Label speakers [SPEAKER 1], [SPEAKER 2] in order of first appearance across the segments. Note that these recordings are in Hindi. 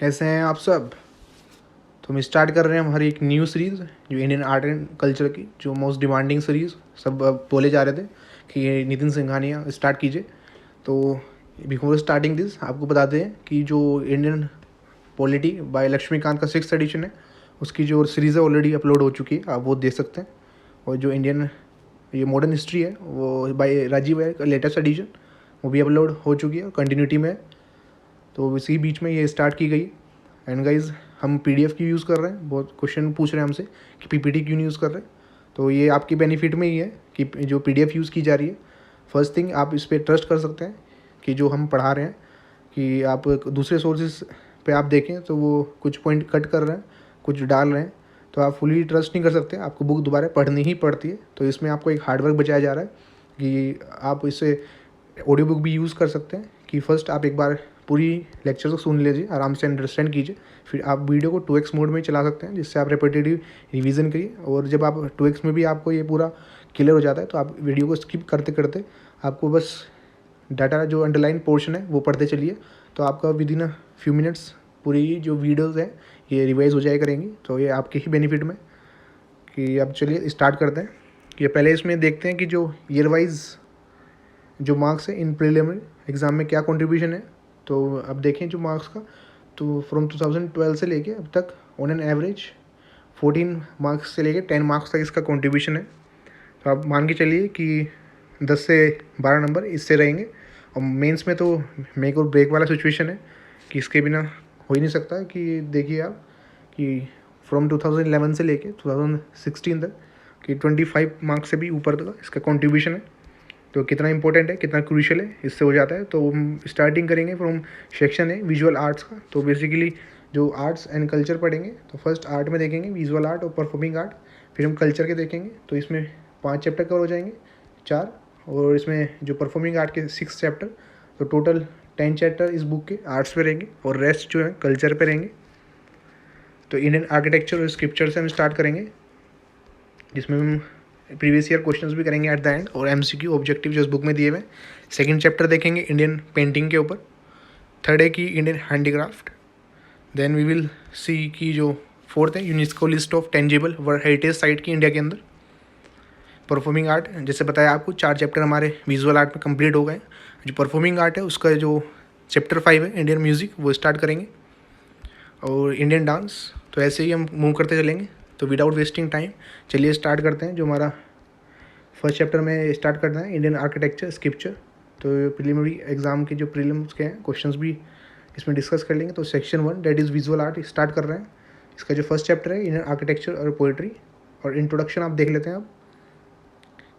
[SPEAKER 1] कैसे हैं आप सब। तो हम स्टार्ट कर रहे हैं हमारी एक न्यू सीरीज़ जो इंडियन आर्ट एंड कल्चर की, जो मोस्ट डिमांडिंग सीरीज़ सब बोले जा रहे थे कि ये नितिन सिंघानिया स्टार्ट कीजिए। तो बिफोर स्टार्टिंग दिस आपको बताते हैं कि जो इंडियन पॉलिटी बाय लक्ष्मीकांत का 6th एडिशन है, उसकी जो सीरीज़ है ऑलरेडी अपलोड हो चुकी है, आप वो देख सकते हैं। और जो इंडियन ये मॉडर्न हिस्ट्री है वो बाय राजीव है का लेटेस्ट एडिशन, वो भी अपलोड हो चुकी है, कंटिन्यूटी में है। तो इसी बीच में ये स्टार्ट की गई। एंड गाइज हम पीडीएफ क्यों यूज़ कर रहे हैं, बहुत क्वेश्चन पूछ रहे हैं हमसे कि पीपीटी क्यों नहीं यूज़ कर रहे हैं। तो ये आपके बेनिफिट में ही है कि जो पीडीएफ यूज़ की जा रही है, फर्स्ट थिंग आप इस पर ट्रस्ट कर सकते हैं कि जो हम पढ़ा रहे हैं कि आप दूसरे सोर्सेज पे आप देखें तो वो कुछ पॉइंट कट कर रहे हैं, कुछ डाल रहे हैं, तो आप फुली ट्रस्ट नहीं कर सकते, आपको बुक दोबारा पढ़नी ही पड़ती है। तो इसमें आपको एक हार्डवर्क बचाया जा रहा है कि आप इससे ऑडियो बुक भी यूज़ कर सकते हैं कि फर्स्ट आप एक बार पूरी लेक्चर को सुन लीजिए, आराम से अंडरस्टैंड कीजिए, फिर आप वीडियो को 2x मोड में चला सकते हैं, जिससे आप रेपिटेटिव रिवीजन करिए। और जब आप 2x में भी आपको ये पूरा क्लियर हो जाता है तो आप वीडियो को स्किप करते करते आपको बस डाटा जो अंडरलाइन पोर्शन है वो पढ़ते चलिए, तो आपका विद इन फ्यू मिनट्स पूरी जो वीडियोज़ हैं ये रिवाइज हो जाया करेंगी। तो ये आपके ही बेनिफिट में कि अब चलिए स्टार्ट करते हैं। कि पहले इसमें देखते हैं कि जो ईयर वाइज जो मार्क्स है इन प्रीलिमिनरी एग्ज़ाम में क्या कंट्रीब्यूशन है। तो अब देखें जो मार्क्स का, तो फ्रॉम 2012 से लेके अब तक ऑन एन एवरेज 14 मार्क्स से लेके 10 मार्क्स तक इसका कंट्रीब्यूशन है। तो आप मान के चलिए कि 10 से 12 नंबर इससे रहेंगे। और मेंस में तो मेक और ब्रेक वाला सिचुएशन है कि इसके बिना हो ही नहीं सकता। कि देखिए आप कि फ्रॉम 2011 से लेके 2016 तक कि 25 मार्क्स से भी ऊपर तक इसका कंट्रीब्यूशन है। तो कितना इंपॉर्टेंट है, कितना क्रूशियल है, इससे हो जाता है। तो हम स्टार्टिंग करेंगे फ्रॉम सेक्शन है विजुअल आर्ट्स का। तो बेसिकली जो आर्ट्स एंड कल्चर पढ़ेंगे, तो फर्स्ट आर्ट में देखेंगे विजुअल आर्ट और परफॉर्मिंग आर्ट, फिर हम कल्चर के देखेंगे। तो इसमें 5 चैप्टर कवर हो जाएंगे, 4, और इसमें जो परफॉर्मिंग आर्ट के 6 चैप्टर। तो टोटल 10 चैप्टर इस बुक के आर्ट्स पे रहेंगे और रेस्ट जो है कल्चर पे रहेंगे। तो इंडियन आर्किटेक्चर और स्क्रिप्चर से हम स्टार्ट करेंगे, जिसमें हम प्रीवियस ईयर क्वेश्चंस भी करेंगे एट द एंड, और एमसीक्यू ऑब्जेक्टिव जो इस बुक में दिए हुए। सेकंड चैप्टर देखेंगे इंडियन पेंटिंग के ऊपर। थर्ड है कि Indian handicraft. Then we will see कि जो फोर्थ है UNESCO list of tangible world heritage site की इंडिया के अंदर। परफॉर्मिंग आर्ट, जैसे बताया आपको 4 चैप्टर हमारे विजुअल आर्ट में कंप्लीट हो गए। जो परफॉर्मिंग आर्ट है उसका जो चैप्टर 5 है इंडियन म्यूज़िक, वो स्टार्ट करेंगे। और इंडियन डांस, तो ऐसे ही हम मूव करते चलेंगे। तो विदाउट वेस्टिंग टाइम चलिए स्टार्ट करते हैं। जो हमारा फर्स्ट चैप्टर में स्टार्ट करना है इंडियन आर्किटेक्चर स्क्रिप्चर। तो प्रीलिमिनरी एग्जाम के जो प्रीलिम्स के हैं क्वेश्चंस भी इसमें डिस्कस कर लेंगे। तो section 1 that is visual art start कर रहे हैं। इसका जो फर्स्ट चैप्टर है इंडियन आर्किटेक्चर और पोएट्री। और इंट्रोडक्शन आप देख लेते हैं। आप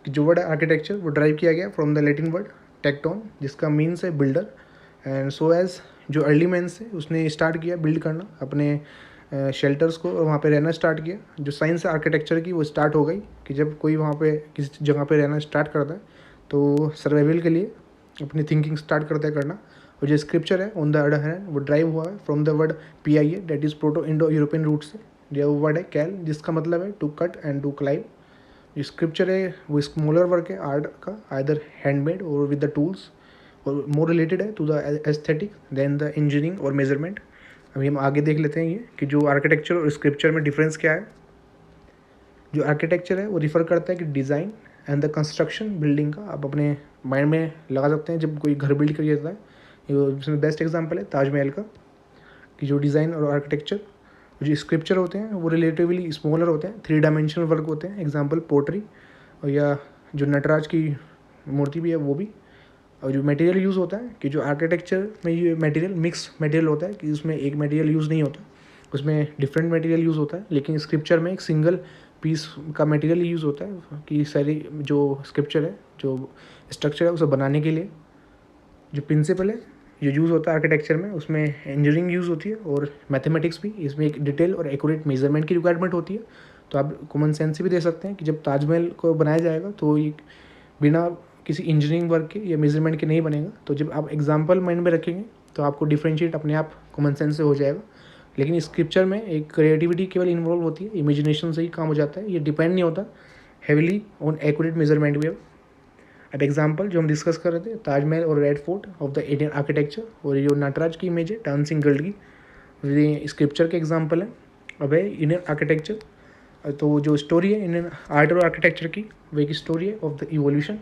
[SPEAKER 1] कि जो वर्ड आर्किटेक्चर वो ड्राइव किया गया फ्रॉम द लैटिन वर्ड टेक्टोन, जिसका मीन्स है बिल्डर। एंड सो एज जो अर्ली मैंस है उसने स्टार्ट किया बिल्ड करना अपने शेल्टर्स को, और वहाँ पे रहना स्टार्ट किया। जो साइंस आर्किटेक्चर की वो स्टार्ट हो गई कि जब कोई वहाँ पे किसी जगह पे रहना स्टार्ट करता है तो सर्वाइवल के लिए अपनी थिंकिंग स्टार्ट करता है करना। और जो स्क्रिप्चर है ऑन द अदर हैंड वो ड्राइव हुआ है from the word PIA that is proto Indo European root से। जो वर्ड है कैल, जिसका मतलब है to cut and to cleave. जो स्क्रिप्चर है वो स्मॉलर वर्क है आर्ट का, आइदर हैंडमेड और विद द टूल्स, और मोर रिलेटेड है to the aesthetic then the engineering और मेजरमेंट। अभी हम आगे देख लेते हैं ये कि जो आर्किटेक्चर और स्क्रिप्चर में डिफरेंस क्या है। जो आर्किटेक्चर है वो रिफ़र करता है कि design and the construction building का। आप अपने माइंड में लगा सकते हैं जब कोई घर बिल्ड किया जाता है, इसमें बेस्ट एग्जांपल है ताजमहल का, कि जो डिज़ाइन और आर्किटेक्चर। जो स्क्रिप्चर होते हैं वो रिलेटिवली स्मॉलर होते हैं, 3 डायमेंशनल वर्क होते हैं, एग्जाम्पल पोट्री, और या जो नटराज की मूर्ति भी है वो भी। और जो मटेरियल यूज़ होता है कि जो आर्किटेक्चर में ये मटेरियल मिक्स मटेरियल होता है, कि उसमें एक मटेरियल यूज़ नहीं होता, उसमें डिफरेंट मटेरियल यूज़ होता है। लेकिन स्क्रिप्चर में एक सिंगल पीस का मटेरियल यूज़ होता है कि सारी जो स्क्रिप्चर है, जो स्ट्रक्चर है उसे बनाने के लिए जो प्रिंसिपल है जो यूज़ होता है आर्किटेक्चर में, उसमें इंजीनियरिंग यूज़ होती है और मैथमेटिक्स भी। इसमें एक डिटेल और एक्यूरेट मेजरमेंट की रिक्वायरमेंट होती है। तो आप कॉमन सेंस से भी दे सकते हैं कि जब ताजमहल को बनाया जाएगा तो ये बिना किसी इंजीनियरिंग वर्क के या मेजरमेंट के नहीं बनेगा। तो जब आप एग्जाम्पल माइंड में रखेंगे तो आपको डिफ्रेंशिएट अपने आप कॉमन सेंस से हो जाएगा। लेकिन स्क्रिप्चर में एक क्रिएटिविटी केवल इन्वॉल्व होती है, इमेजिनेशन से ही काम हो जाता है, ये डिपेंड नहीं होता हेविली ऑन एक्यूरेट मेजरमेंट भी। अब एग्जाम्पल जो हम डिस्कस कर रहे थे ताजमहल और red fort of the Indian architecture, और ये जो नटराज की इमेज है डांसिंग गर्ल की, ये स्क्रिप्चर के एग्जाम्पल है। अब है इंडियन आर्किटेक्चर। तो जो स्टोरी है इंडियन आर्ट और आर्किटेक्चर की, वो एक स्टोरी है of the evolution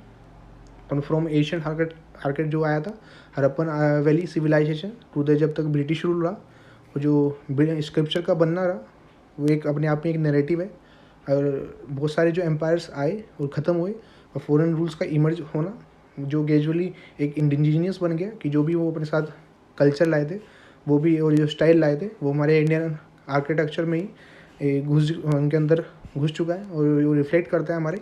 [SPEAKER 1] from Asian आर्किट जो आया था Harappan valley civilization to the जब तक ब्रिटिश रूल रहा। वो जो स्क्रिप्चर का बनना रहा वो एक अपने आप में एक नैरेटिव है। और बहुत सारे जो एम्पायर्स आए और ख़त्म हुए और फॉरेन रूल्स का इमर्ज होना जो ग्रेजुअली एक इंडिजीनियस बन गया कि जो भी वो अपने साथ कल्चर लाए थे वो भी, और जो स्टाइल लाए थे वो हमारे इंडियन आर्किटेक्चर में ही उनके अंदर घुस चुका है और वो रिफ्लेक्ट करता है हमारे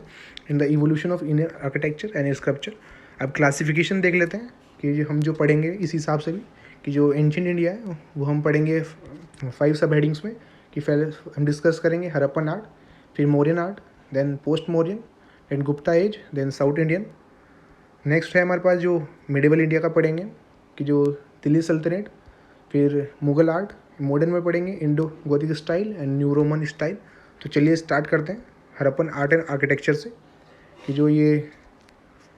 [SPEAKER 1] in the evolution of Indian architecture and sculpture. अब क्लासिफिकेशन देख लेते हैं कि हम जो पढ़ेंगे इस हिसाब से भी कि जो एंशिएंट इंडिया है वो हम पढ़ेंगे 5 सब हेडिंग्स में। कि पहले हम डिस्कस करेंगे हरप्पन आर्ट, फिर Mauryan art, then post Mauryan, then Gupta age, then south Indian. Next है हमारे पास जो मिडिवल इंडिया का पढ़ेंगे कि जो दिल्ली सल्तनत, फिर मुग़ल आर्ट, मॉडर्न में पढ़ेंगे Indo Gothic style and new Roman style. तो चलिए स्टार्ट करते हैं हरप्पन आर्ट एंड आर्किटेक्चर से कि जो ये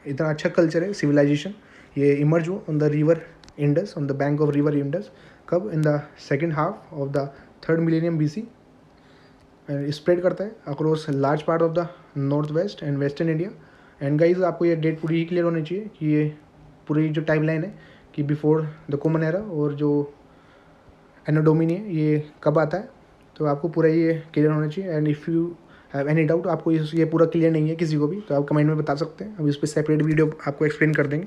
[SPEAKER 1] इतना अच्छा कल्चर है सिविलाइजेशन ये इमर्ज हुआ on the river Indus, on the bank of river Indus. कब? In the second half of the 3rd millennium BC and spread करता है across large part of the north west and western India. And guys आपको ये डेट पूरी ही क्लियर होनी चाहिए कि ये पूरी जो टाइमलाइन है कि बिफोर द कॉमन एरा और जो एनो डोमिनी है ये कब आता है, तो आपको पूरा ये क्लियर होना चाहिए। And if you have any doubt, आपको ये पूरा क्लियर नहीं है किसी को भी, तो आप कमेंट में बता सकते हैं। अब इस पर सेपरेट वीडियो आपको एक्सप्लेन कर देंगे।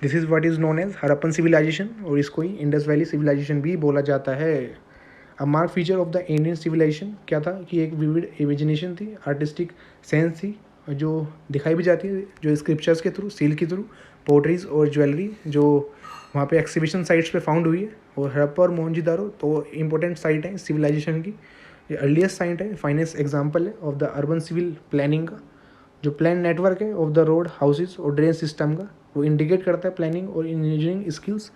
[SPEAKER 1] This is what is known as Harappan civilization और इसको ही इंडस वैली सिविलाइजेशन भी बोला जाता है। अब mark feature of the Indian civilization क्या था कि एक विविड इमेजिनेशन थी, आर्टिस्टिक सेंस थी जो दिखाई भी जाती है जो स्क्रिप्चर्स के थ्रू, सील के थ्रू, पोट्रीज और ज्वेलरी जो वहाँ पे एक्सिबिशन साइट्स पे फाउंड हुई है। और हड़प्पा और मोहनजोदारो तो इम्पोर्टेंट साइट है सिविलाइजेशन की, ये अर्लीस्ट साइट है, फाइनेस्ट एग्जाम्पल है of the urban civil planning का। जो प्लान नेटवर्क है ऑफ द रोड, हाउसेज और ड्रेन सिस्टम का, वो इंडिकेट करता है प्लानिंग और इंजीनियरिंग स्किल्स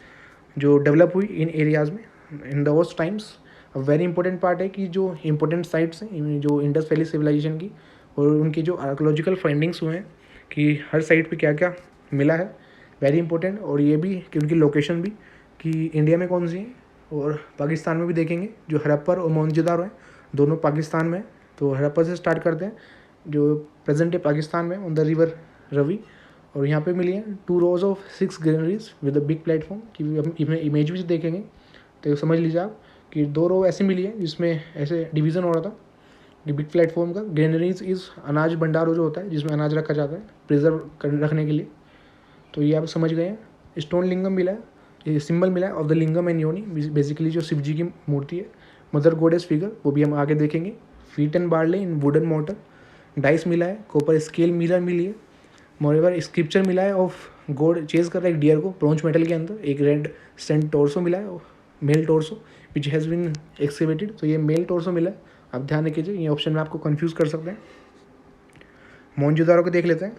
[SPEAKER 1] जो डेवलप हुई इन एरियाज़ में in the vast times. Very important part है कि जो इंपॉर्टेंट साइट्स हैं जो इंडस वैली सिविलाइजेशन की और उनकी जो आर्कोलॉजिकल फाइंडिंग्स हुए हैं कि हर साइट पे क्या क्या मिला है, वेरी इंपॉर्टेंट। और ये भी कि उनकी लोकेशन भी कि इंडिया में कौन सी है और पाकिस्तान में भी देखेंगे। जो हड़प्पर और मोहनजोदारो हैं दोनों पाकिस्तान में, तो हड़प्पर से स्टार्ट करते हैं जो प्रेजेंट है पाकिस्तान में ऑन द रिवर रवि। और यहाँ पे मिली हैं 2 rows of 6 granaries with a big platform कि हम इमेज भी देखेंगे तो समझ लीजिए आप कि 2 रो ऐसे मिली है जिसमें ऐसे डिवीज़न हो रहा था कि बिग प्लेटफॉर्म का। ग्रेनरीज इज़ अनाज भंडार जो होता है जिसमें अनाज रखा जाता है प्रिजर्व रखने के लिए, तो ये आप समझ गए हैं। स्टोन लिंगम मिला है, ये सिंबल मिला है ऑफ द लिंगम एंड योनी, बेसिकली जो शिव जी की मूर्ति है, मदर गॉडेस फिगर, वो भी हम आगे देखेंगे। Feet and barley in wooden motor, dice मिला है, कॉपर स्केल मिरर मिली है। मोरेवर स्क्रिप्चर मिला है ऑफ गॉड चेज कर रहा है एक डियर को ब्रॉन्ज मेटल के अंदर। एक रेड सेंट टोर्सो मिला है, male torso which has been excavated, तो ये मेल टोर्सो मिला है, आप ध्यान रखिए ये ऑप्शन में आपको कंफ्यूज कर सकते हैं। मोहनजोदारो को देख लेते हैं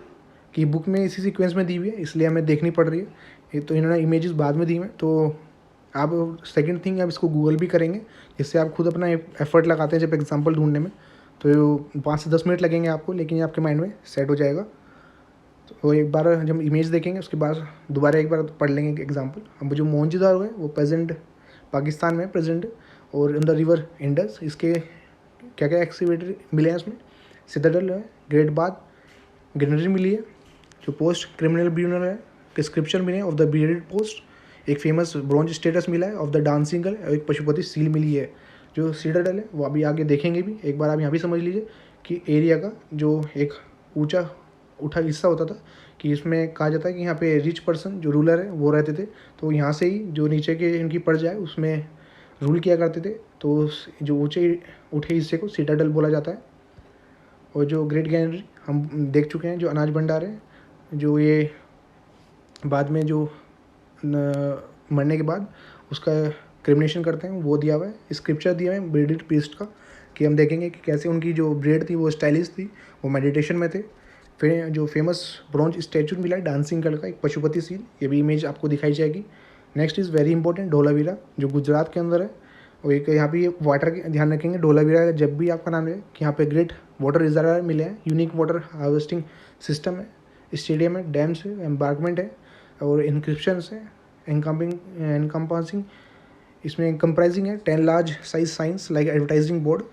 [SPEAKER 1] कि बुक में इसी सीक्वेंस में दी हुई है इसलिए हमें देखनी पड़ रही है, ये तो इन्होंने इमेजेस बाद में दी हैं। तो आप सेकंड थिंग आप इसको गूगल भी करेंगे जिससे आप खुद अपना एफर्ट लगाते हैं जब एग्जांपल ढूंढने में, तो 5 से 10 मिनट लगेंगे आपको, लेकिन ये आपके माइंड में सेट हो जाएगा। तो एक बार जब इमेज देखेंगे उसके बाद दोबारा एक बार पढ़ लेंगे एग्जाम्पल। अब जो मोहनजोदारो है वो प्रेजेंट पाकिस्तान में प्रेजेंट और इन द रिवर इंडस। इसके क्या क्या एक्सिवेटर मिले हैं इसमें, सिटाडेल है, ग्रेट बाथ, ग्रेनरी मिली है, जो पोस्ट क्रिमिनल ब्यूनर है, डिस्क्रिप्शन मिले ऑफ द बीडेड पोस्ट, एक फेमस ब्रॉन्ज स्टेटस मिला है ऑफ द डांसिंग गर्ल और एक पशुपति सील मिली है। जो सिटाडेल है वो अभी आगे देखेंगे भी, एक बार आप यहाँ भी समझ लीजिए कि एरिया का जो एक ऊंचा उठा हिस्सा होता था कि इसमें कहा जाता है कि यहाँ पे रिच पर्सन जो रूलर है वो रहते थे, तो यहाँ से ही जो नीचे के इनकी पड़ जाए उसमें रूल किया करते थे, तो जो ऊँचे उठे हिस्से को सिटाडेल बोला जाता है। और जो ग्रेट गैनरी हम देख चुके हैं, जो अनाज भंडार है, जो ये बाद में जो मरने के बाद उसका क्रिमिनेशन करते हैं वो दिया हुआ है। स्क्रिप्चर दिया है ब्रेडेड पीस्ट का कि हम देखेंगे कि कैसे उनकी जो ब्रेड थी वो स्टाइलिश थी, वो मेडिटेशन में थे। फिर जो फेमस ब्रॉन्ज स्टैचू मिला है डांसिंग गर्ल का, एक पशुपति सील, ये भी इमेज आपको दिखाई जाएगी। Next is very important Dholavira जो गुजरात के अंदर है, और एक यहाँ पे वाटर के ध्यान रखेंगे धोलावीरा का जब भी आपका नाम है कि यहाँ पे ग्रेट वाटर रिजर्वायर मिले हैं, यूनिक वाटर हार्वेस्टिंग सिस्टम है, स्टेडियम है, डैम्स है, एम्बार्कमेंट है और इंक्रिप्शन है, एनकम्पासिंग इसमें कंप्राइजिंग है 10 large size science like advertising board.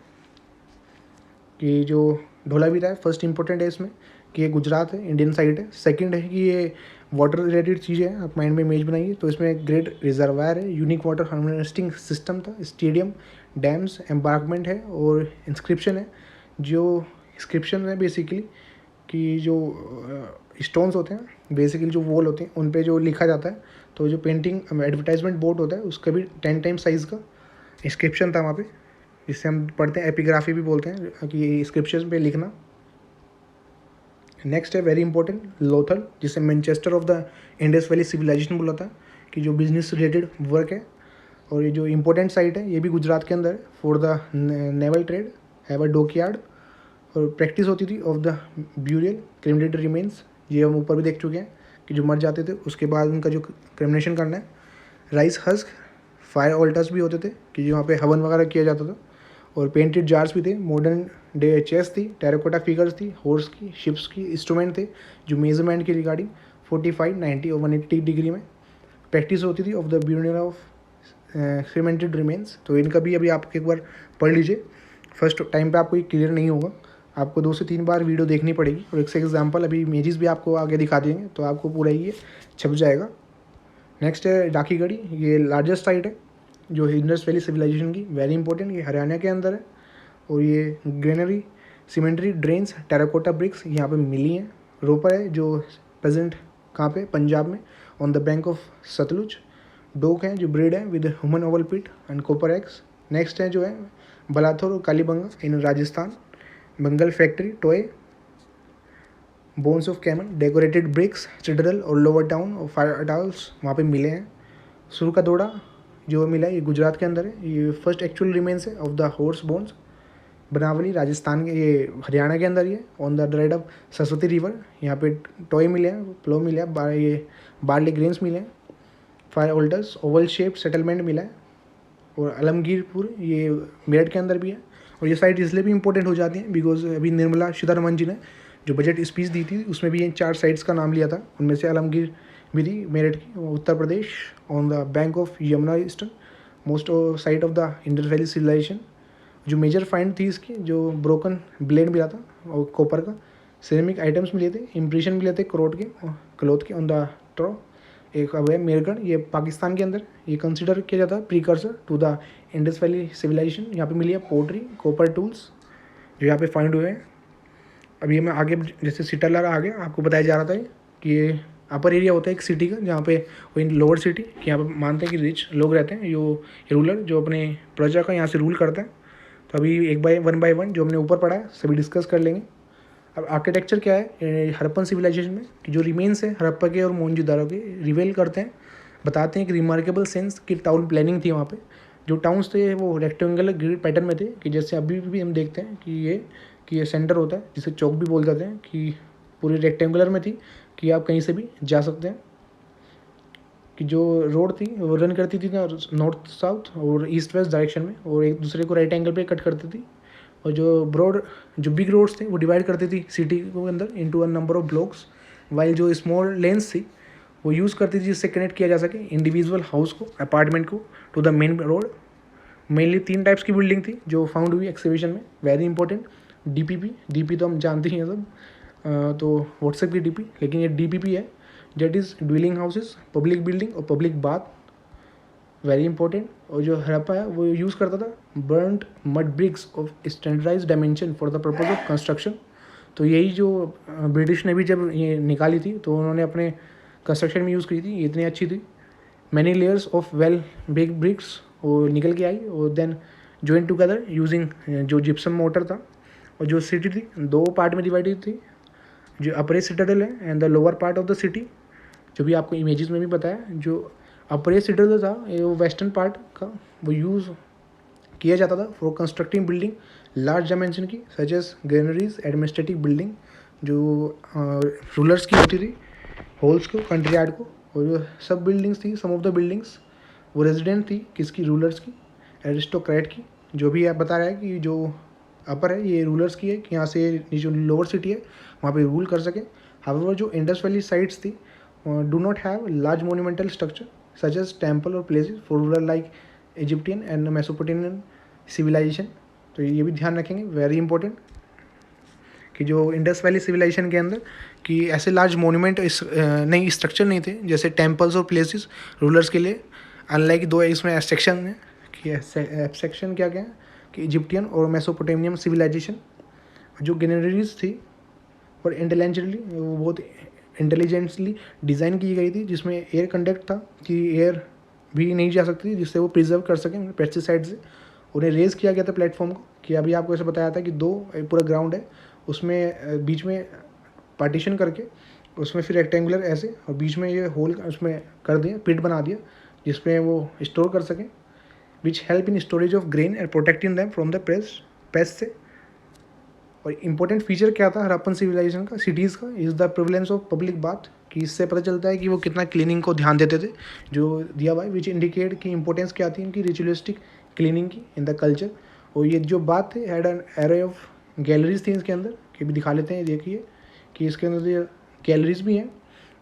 [SPEAKER 1] कि जो धोलावीरा है फर्स्ट इंपॉर्टेंट है इसमें कि ये गुजरात है, इंडियन साइड है। सेकंड है कि ये वाटर रिलेटेड चीज़ें हैं, आप माइंड में इमेज बनाइए। तो इसमें ग्रेट रिजर्वायर है, यूनिक वाटर हार्वेस्टिंग सिस्टम था, स्टेडियम, डैम्स, एम्बार्कमेंट है और इंस्क्रिप्शन है। जो इंस्क्रिप्शन है बेसिकली कि जो स्टोन्स होते हैं बेसिकली जो वॉल होते हैं उन पे जो लिखा जाता है, तो जो पेंटिंग एडवर्टाइजमेंट बोर्ड होता है उसका भी 10 टाइम साइज़ का इंस्क्रिप्शन था वहाँ पे, जिससे हम पढ़ते हैं एपिग्राफी भी बोलते हैं कि इंस्क्रिप्शन पे लिखना। नेक्स्ट है वेरी इंपॉर्टेंट लोथल, जिसे Manchester of the Indus valley civilization बोला था, कि जो बिजनेस रिलेटेड वर्क है। और ये जो इंपॉर्टेंट साइट है ये भी गुजरात के अंदर है for the naval trade, have a dockyard. और प्रैक्टिस होती थी ऑफ द ब्यूरियल क्रिमिनेटेड रिमेन्स, ये हम ऊपर भी देख चुके हैं कि जो मर जाते थे उसके बाद उनका जो क्रिमिनेशन करना है। राइस हस्क, फायर ऑल्टर्स भी होते थे कि वहाँ पे हवन वगैरह किया जाता था। और पेंटेड जार्स भी थे, मॉडर्न डे चेस थी, टेराकोटा फिगर्स थी, हॉर्स की, शिप्स की, इंस्ट्रूमेंट थे जो मेजरमेंट की रिगार्डिंग 45, 90 और 180 डिग्री में प्रैक्टिस होती थी of the burial of cremated remains. तो इनका भी अभी आप एक बार पढ़ लीजिए, फर्स्ट टाइम पे आपको ये क्लियर नहीं होगा, आपको 2 से 3 बार वीडियो देखनी पड़ेगी। और एक से एग्जाम्पल अभी इमेजेस भी आपको आगे दिखा देंगे तो आपको पूरा ये छप जाएगा। नेक्स्ट है डाकीगढ़ी, ये लार्जेस्ट साइट है जो इंडस वैली सिविलाइजेशन की, वेरी इंपॉर्टेंट, ये हरियाणा के अंदर है। और ये granary, cemetery, drains, terracotta bricks यहाँ पे मिली हैं। रोपर है जो प्रेजेंट कहाँ पे, पंजाब में, on the bank of Sutlej. डोक है जो ब्रेड है with human oval pit and copper eggs. Next है जो है बलाथौर और Kalibangan in Rajasthan. Bangle factory, toy, bones of camel, decorated bricks, citadel और लोअर टाउन और फायर अटाल्स वहाँ पे मिले हैं। सुर का दौड़ा जो मिला है ये गुजरात के अंदर है, ये फर्स्ट एक्चुअल रिमेन्स है of the horse bones. Banawali Rajasthan के, ये हरियाणा के अंदर ही है, on the right of Saraswati river. यहाँ पे टॉय मिले हैं, प्लो मिले हैं, ये बार्ली ग्रेन्स मिले हैं। Fire alters, Oval shape settlement मिला है। और आलमगीरपुर ये मेरठ के अंदर भी है। और ये साइट इसलिए भी इंपॉर्टेंट हो जाती है बिकॉज अभी निर्मला सीतारमन जी ने जो बजट स्पीच दी थी उसमें भी इन 4 साइट्स का नाम लिया था, उनमें से आलमगीर भी थी मेरठ की, Uttar Pradesh, on the bank of Yamuna eastern, most site of the Indus valley civilization. जो मेजर फाइंड थी इसकी, जो ब्रोकन ब्लेड मिला था और कॉपर का, सिरेमिक आइटम्स मिले थे, इम्प्रेशन मिले थे क्लोथ के ऑन द ट्रो। एक अब है मेरगढ़, ये पाकिस्तान के अंदर, ये कंसिडर किया जाता है precursor to the Indus valley civilization. यहाँ पे मिली है पोट्री, कॉपर टूल्स जो यहाँ पे फाइंड हुए हैं। अभी मैं आगे जैसे सिटालार आ गया, आपको बताया जा रहा था कि ये अपर एरिया होता है एक सिटी का, जहाँ पे वो इन लोअर सिटी कि यहाँ पे मानते हैं कि रिच लोग रहते हैं, जो रूलर जो अपने प्रजा का यहाँ से रूल करता है। तो अभी वन बाय वन जो हमने ऊपर पढ़ा है सभी डिस्कस कर लेंगे। अब आर्किटेक्चर क्या है हड़प्पन सिविलाइजेशन में, कि जो रिमेन्स है हड़प्पा के और मोहनजोदारो के, रिवेल करते हैं, बताते हैं कि रिमार्केबल सेंस की टाउन प्लानिंग थी वहाँ पे। जो टाउन्स थे वो रेक्टेंगुलर ग्रिड पैटर्न में थे, कि जैसे अभी भी हम देखते हैं कि ये सेंटर होता है जिसे चौक भी बोल जाते हैं, कि पूरी रेक्टेंगुलर में थी कि आप कहीं से भी जा सकते हैं। कि जो रोड थी वो रन करती थी नॉर्थ साउथ और ईस्ट वेस्ट डायरेक्शन में, और एक दूसरे को राइट एंगल पे कट करती थी। और जो बिग रोड्स थे वो डिवाइड करती थी सिटी के अंदर into a number of blocks, while जो स्मॉल लेन्स थी वो यूज़ करती थी जिससे कनेक्ट किया जा सके इंडिविजुअल हाउस को, अपार्टमेंट को to the main road. Mainly 3 types की बिल्डिंग थी जो फाउंड हुई एक्सकवेशन में, वेरी इंपॉर्टेंट। डीपी तो हम जानते ही हैं सब, तो व्हाट्सएप की डीपी, लेकिन ये डीपीपी है, that is dwelling houses, public building और पब्लिक बाथ, वेरी इंपॉर्टेंट। और जो हड़प्पा है वो यूज़ करता था burned mud bricks of standardise dimension for the purpose of construction. तो यही जो ब्रिटिश ने भी जब ये निकाली थी तो उन्होंने अपने कंस्ट्रक्शन में यूज़ की थी, ये इतनी अच्छी थी। Many layers of well big bricks वो निकल के आई और देन जॉइन टुगेदर यूजिंग जो जिप्सम मोटर था। और जो सिटी थी 2 पार्ट में डिवाइडेड थी, जो अपर सिटाडेल है and the lower part of the city, जो भी आपको इमेजेस में भी बताया। जो अपर सिटाडेल था वो वेस्टर्न पार्ट का वो यूज़ किया जाता था for constructing building large dimension की, such as granaries, administrative building जो रूलर्स की होती थी, होल्स को, कंट्री यार्ड को। और जो सब बिल्डिंग्स थी, सम ऑफ द बिल्डिंग्स वो रेजिडेंट थी किसकी, रूलर्स की, एरिस्टोक्रेट की। जो भी आप बता रहा है कि जो अपर है ये रूलर्स की है, कि यहाँ से जो लोअर सिटी है वहाँ पे रूल कर सके। हाउएवर जो इंडस वैली साइट्स थी do not have large monumental structure such as temple और palaces for ruler like Egyptian and Mesopotamian civilization. तो ये भी ध्यान रखेंगे, वेरी इंपॉर्टेंट, कि जो इंडस वैली सिविलाइजेशन के अंदर कि ऐसे लार्ज मोन्यूमेंट नहीं स्ट्रक्चर नहीं थे जैसे टेम्पल्स और प्लेसेस रूलर्स के लिए, अनलाइक दो इसमें एब्स्ट्रक्शन है कि एब्स्ट्रक्शन क्या क्या है कि इजिप्टियन और मेसोपोटामियन सिविलाइजेशन जो गैनरीज थी और इंटेलिजेंटली वो बहुत इंटेलिजेंटली डिज़ाइन की गई थी, जिसमें एयर कंडक्ट था कि एयर भी नहीं जा सकती थी, जिससे वो प्रिजर्व कर सकें पेस्टिसाइड से। उन्हें रेज़ किया गया था प्लेटफॉर्म को, कि अभी आपको ऐसे बताया था कि दो पूरा ग्राउंड है, उसमें बीच में पार्टीशन करके उसमें फिर रेक्टेंगुलर ऐसे और बीच में ये होल उसमें कर दिया, पिट बना दिया, जिसमें वो स्टोर कर सकें, which help in storage of grain and protecting them from the paste से। और इम्पोर्टेंट फीचर क्या था हड़प्पन सिविलाइजेशन का, सिटीज़ का, is the prevalence of public bath, कि इससे पता चलता है कि वो कितना क्लीनिंग को ध्यान देते थे, जो दिया हुआ है, विच इंडिकेट की इंपॉर्टेंस क्या थी इनकी रिचुअलिस्टिक क्लीनिंग की इन द कल्चर। और ये जो बात थे had an array of galleries थी इसके अंदर, कि भी दिखा लेते हैं, देखिए कि इसके अंदर ये गैलरीज भी हैं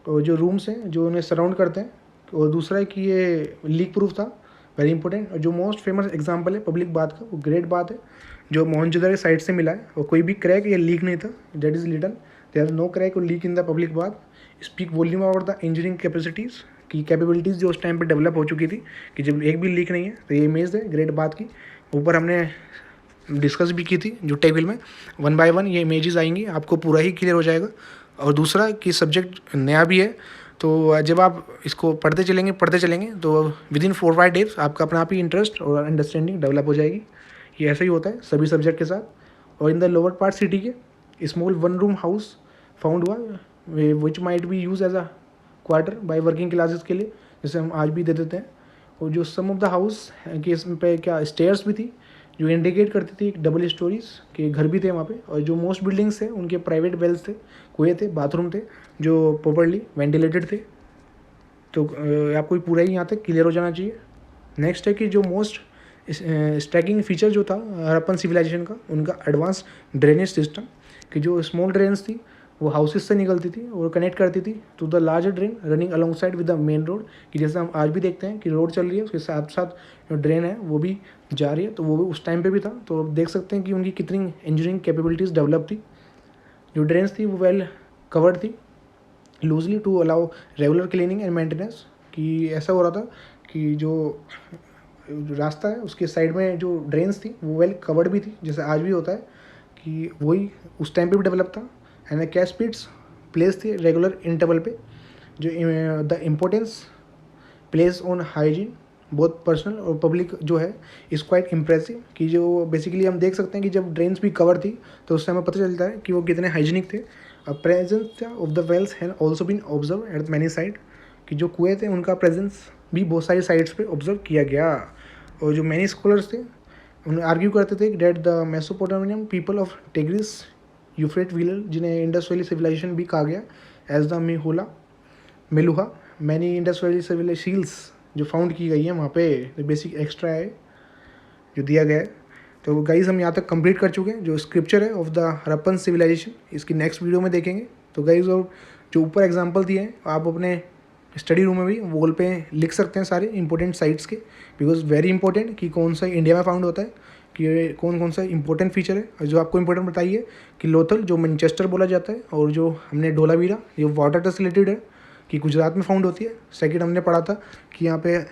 [SPEAKER 1] और जो रूम्स हैं जो उन्हें सराउंड करते हैं। और दूसरा है कि ये लीक प्रूफ था, वेरी इंपॉर्टेंट। और जो मोस्ट फेमस एग्जांपल है पब्लिक बाथ का, वो ग्रेट बाथ है जो मोहनजोदड़ो साइड से मिला है, और कोई भी क्रैक या लीक नहीं था, that is little, there is no crack और leak in the public bath. Speak volume about the engineering capacities, की कैपेबिलिटीज़ जो उस टाइम पे डेवलप हो चुकी थी, कि जब एक भी लीक नहीं है। तो ये इमेज है ग्रेट बाथ की, ऊपर हमने डिस्कस भी की थी जो टेबल में, 1 बाय 1 ये इमेजेस आएंगी, आपको पूरा ही क्लियर हो जाएगा। और दूसरा कि सब्जेक्ट नया भी है, तो जब आप इसको पढ़ते चलेंगे तो विद इन 4-5 डेज आपका अपना आप ही इंटरेस्ट और अंडरस्टैंडिंग डेवलप हो जाएगी। ये ऐसा ही होता है सभी सब्जेक्ट के साथ। और in the lower part city के स्मॉल 1 रूम हाउस फाउंड हुआ, which might be use as a quarter by working classes के लिए, जैसे हम आज भी दे देते हैं। और जो सम ऑफ द हाउस के इसमें पे क्या स्टेयर्स भी थी जो इंडिकेट करती थी डबल स्टोरीज के घर भी थे वहाँ पे। और जो मोस्ट बिल्डिंग्स थे उनके प्राइवेट वेल्स थे, कुएँ थे, बाथरूम थे जो प्रॉपरली वेंटिलेटेड थे। तो आपको पूरा ही यहाँ तक क्लियर हो जाना चाहिए। नेक्स्ट है कि जो मोस्ट स्ट्राइकिंग फीचर जो था हड़प्पन सिविलाइजेशन का, उनका एडवांस ड्रेनेज सिस्टम, कि जो स्मॉल ड्रेन्स थी वो हाउसेस से निकलती थी और कनेक्ट करती थी to the larger drain running along side with the main road, कि जैसे हम आज भी देखते हैं कि रोड चल रही है उसके साथ साथ जो ड्रेन है वो भी जा रही है, तो वो भी उस टाइम पे भी था। तो देख सकते हैं कि उनकी कितनी इंजीनियरिंग कैपेबिलिटीज़ डेवलप थी। जो ड्रेन्स थी वो वेल कवर्ड थी loosely to allow regular cleaning and maintenance, कि ऐसा हो रहा था कि जो रास्ता है उसके साइड में जो ड्रेन्स थी वो वेल कवर्ड भी थी, जैसे आज भी होता है कि वही उस टाइम पे भी डेवलप था। एंड कैश पिट्स प्लेस थी रेगुलर इंटरवल पे, जो the importance place on hygiene बहुत पर्सनल और पब्लिक जो है इज़ क्वाइट इम्प्रेसिव, कि जो बेसिकली हम देख सकते हैं कि जब ड्रेन्स भी कवर थी तो उससे हमें पता चलता है कि वो कितने हाइजीनिक थे। Presence of the wells have also been observe at many side, कि जो कुएँ थे उनका प्रेजेंस भी बहुत सारी साइड्स पे ऑब्जर्व किया गया। और जो मैनी स्कॉलर्स थे उन्हें आर्ग्यू करते थे that the Mesopotamian people of Tigris Euphrates river, जिन्हें इंडस वैली सिविलाइजेशन भी कहा गया as the Meluha, many Indus valley civilizations जो फाउंड की गई है वहाँ पे, बेसिक एक्स्ट्रा है जो दिया गया है। तो गाइज़ हम यहाँ तक कंप्लीट कर चुके हैं जो स्क्रिप्चर है ऑफ द हड़प्पन सिविलाइजेशन, इसकी नेक्स्ट वीडियो में देखेंगे। तो गाइज़ और जो ऊपर एग्जांपल दिए हैं आप अपने स्टडी रूम में भी वॉल पे लिख सकते हैं सारे इंपॉर्टेंट साइट्स के, बिकॉज वेरी इंपॉर्टेंट कि कौन सा इंडिया में फाउंड होता है, कि कौन कौन सा इंपॉर्टेंट फीचर है। और जो आपको इंपॉर्टेंट बताइए कि लोथल जो मैनचेस्टर बोला जाता है, और जो हमने धोलावीरा ये वाटर से रिलेटेड है कि गुजरात में फाउंड होती है। सेकंड हमने पढ़ा था कि यहाँ पे